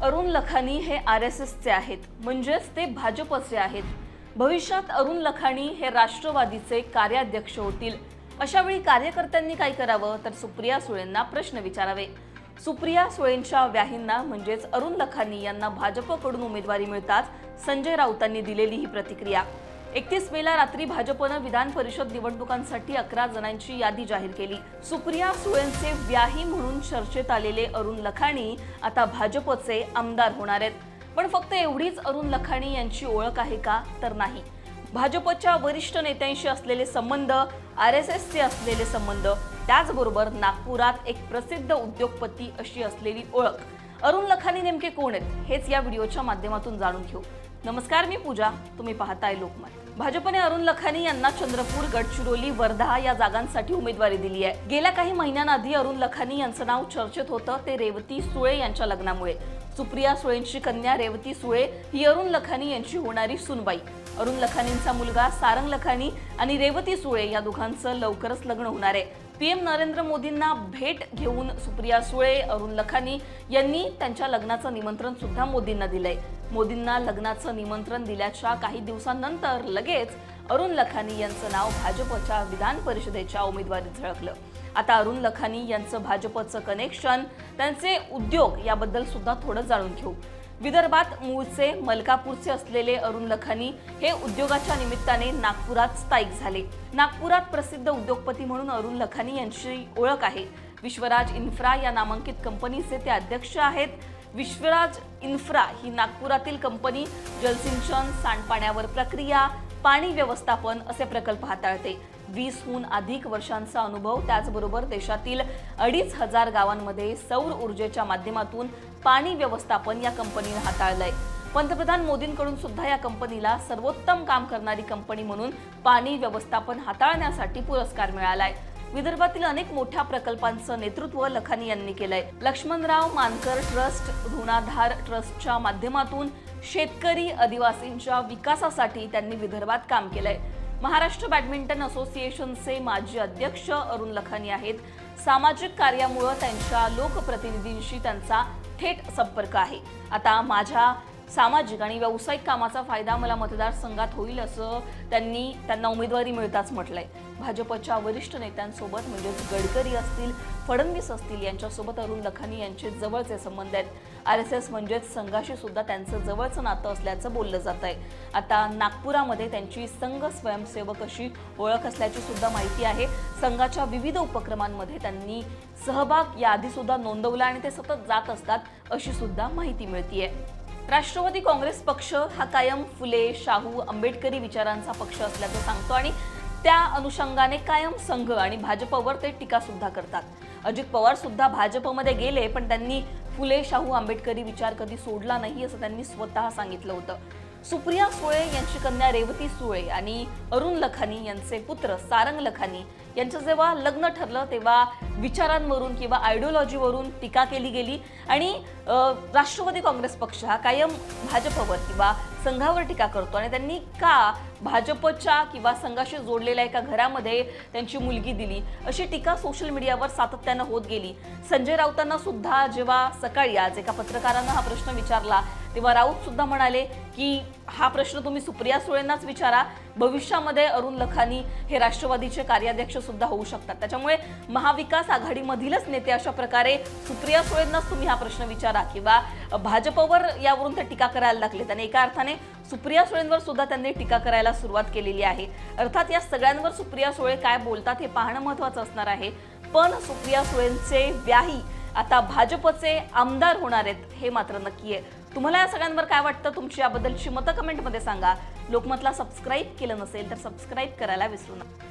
अरुण लखानी हे RSSचे आहेत, म्हणजेच ते भाजपचे आहेत। भविष्यात अरुण लखानी हे राष्ट्रवादीचे कार्याध्यक्ष होतील। अशा वेळी कार्यकर्त्यांनी काय करावं तर सुप्रिया सुळेंना प्रश्न विचारावे। सुप्रिया सुळेंच्या व्याहींना म्हणजेच अरुण लखानी यांना भाजपकडून उमेदवारी मिळताच संजय राऊतांनी दिलेली ही प्रतिक्रिया। 31 मेला रात्री भाजपने विधान परिषद निवडणुकांसाठी 11 जणांची यादी जाहीर केली। सुप्रिया सुळेंचे व्याही म्हणून चर्चेत आलेले अरुण लखानी आता भाजपचे आमदार होणार आहेत। पण फक्त एवढीच अरुण लखानी यांची ओळख आहे का तर नाही। भाजपच्या वरिष्ठ नेत्यांशी असलेले संबंध, RSSचे असलेले संबंध, त्याचबरोबर नागपुरात एक प्रसिद्ध उद्योगपती अशी असलेली ओळख। अरुण लखानी नेमके कोण आहेत हेच या व्हिडिओच्या माध्यमातून जाणून घेऊ। नमस्कार, मी पूजा, तुम्ही पाहताय लोकमत। भाजपने अरुण लखानी यांना चंद्रपूर, गडचिरोली, वर्धा या जागांसाठी उमेदवारी दिली आहे। गेल्या काही महिन्यांआधी अरुण लखानी यांचं नाव चर्चेत होतं ते रेवती सुळे यांच्या लग्नामुळे। सुप्रिया सुळेंची कन्या रेवती सुळे ही अरुण लखानी यांची होणारी सुनबाई। अरुण लखानींचा मुलगा सारंग लखानी आणि रेवती सुळे या दोघांचं लवकरच लग्न होणार आहे। PM नरेंद्र मोदींना भेट घेऊन सुप्रिया सुळे, अरुण लखानी यांनी त्यांच्या लग्नाचं निमंत्रण सुद्धा मोदींना दिलंय। मोदींना लग्नाचं निमंत्रण दिल्याच्या काही दिवसांनंतर लगेच अरुण लखानी यांचं नाव भाजपच्या विधान परिषदेच्या उमेदवारीत झळकलं। आता अरुण लखानी यांचं भाजपचं कनेक्शन, त्यांचे उद्योग याबद्दल सुद्धा थोडं जाणून घेऊ। विदर्भात मूळचे मलकापूरचे असलेले अरुण लखानी हे उद्योगाच्या निमित्ताने नागपुरात स्थायिक झाले। नागपुरात प्रसिद्ध उद्योगपती म्हणून अरुण लखानी यांची ओळख आहे। विश्वराज इन्फ्रा या नामांकित कंपनीचे ते अध्यक्ष आहेत। विश्वराज इन्फ्रा ही नागपुरातील कंपनी जलसिंचन, सांडपाण्यावर प्रक्रिया, पाणी व्यवस्थापन असे प्रकल्प हाताळते। 20हून अधिक वर्षांचा अनुभव, त्याचबरोबर देशातील 2500 गावांमध्ये सौर ऊर्जेच्या माध्यमातून पाणी व्यवस्थापन या कंपनीने हाताळलंय। पंतप्रधान मोदींकडून सुद्धा या कंपनीला सर्वोत्तम काम करणारी कंपनी म्हणून पाणी व्यवस्थापन हाताळण्यासाठी पुरस्कार मिळालाय। विदर्भातील अनेक मोठ्या प्रकल्पांचं नेतृत्व लखानी यांनी केलंय। लक्ष्मणराव मानकर ट्रस्ट, ऋणाधार ट्रस्टच्या माध्यमातून शेतकरी आदिवासींच्या विकासासाठी त्यांनी विदर्भात काम केलंय। महाराष्ट्र बॅडमिंटन असोसिएशनचे माजी अध्यक्ष अरुण लखानी आहेत। सामाजिक कार्यामुळे त्यांच्या लोकप्रतिनिधींशी त्यांचा थेट संपर्क आहे। आता माझ्या सामाजिक आणि व्यावसायिक कामाचा फायदा मला मतदारसंघात होईल असं त्यांना उमेदवारी मिळताच म्हटलंय। भाजपच्या वरिष्ठ नेत्यांसोबत म्हणजेच गडकरी असतील, फडणवीस असतील यांच्यासोबत अरुण लखानी यांचे जवळचे संबंध आहेत। RSS म्हणजेच संघाशी सुद्धा त्यांचं जवळचं नातं असल्याचं बोललं जात आहे। आता नागपुरामध्ये त्यांची संघ स्वयंसेवक अशी ओळख असल्याची सुद्धा माहिती आहे। संघाच्या विविध उपक्रमांमध्ये त्यांनी सहभाग याआधी सुद्धा नोंदवला आणि ते सतत जात असतात अशी सुद्धा माहिती मिळतीये। राष्ट्रवादी काँग्रेस पक्ष हा कायम फुले, शाहू, आंबेडकरी विचारांचा पक्ष असल्याचं सांगतो आणि त्या अनुषंगाने कायम संघ आणि भाजपवर ते टीका सुद्धा करतात। अजित पवार सुद्धा भाजपमध्ये गेले, पण त्यांनी फुले, शाहू, आंबेडकरी विचार कधी सोडला नाही असं त्यांनी स्वतः सांगितलं होतं। सुप्रिया सुळे यांची कन्या रेवती सुळे आणि अरुण लखानी यांचे पुत्र सारंग लखानी यांचं जेव्हा लग्न ठरलं तेव्हा विचारांवरून किंवा आयडिओलॉजीवरून टीका केली गेली आणि राष्ट्रवादी काँग्रेस पक्ष हा कायम भाजपवर किंवा संघावर टीका करतो आणि त्यांनी का भाजपच्या किंवा संघाशी जोडलेल्या एका घरामध्ये त्यांची मुलगी दिली अशी टीका सोशल मीडियावर सातत्यानं होत गेली। संजय राऊतांना सुद्धा जेव्हा सकाळी आज एका पत्रकारानं हा प्रश्न विचारला तेव्हा राऊत सुद्धा म्हणाले की हा प्रश्न तुम्ही सुप्रिया सुळेंनाच विचारा, भविष्यामध्ये अरुण लखानी हे राष्ट्रवादीचे कार्याध्यक्ष सुद्धा होऊ शकतात, त्याच्यामुळे महाविकास आघाडीमधीलच नेते अशा प्रकारे सुप्रिया सुळेंनाच तुम्ही हा प्रश्न विचारा किंवा भाजपवर यावरून ते टीका करायला लागले। त्याने एका अर्थाने सुप्रिया सुळेंवर सुद्धा त्यांनी टीका करायला सुरुवात केलेली आहे। अर्थात या सगळ्यांवर सुप्रिया सुळे काय बोलतात हे पाहणं महत्त्वाचं असणार आहे। पण सुप्रिया सुळेंचे व्याही आता भाजपचे आमदार होणार आहेत हे मात्र नक्की आहे। तुम्हाला या सगळ्यांवर काय वाटतं, तुमची याबद्दलची मतं कमेंटमध्ये सांगा। लोकमतला सबस्क्राईब केलं नसेल तर सबस्क्राईब करायला विसरू नका।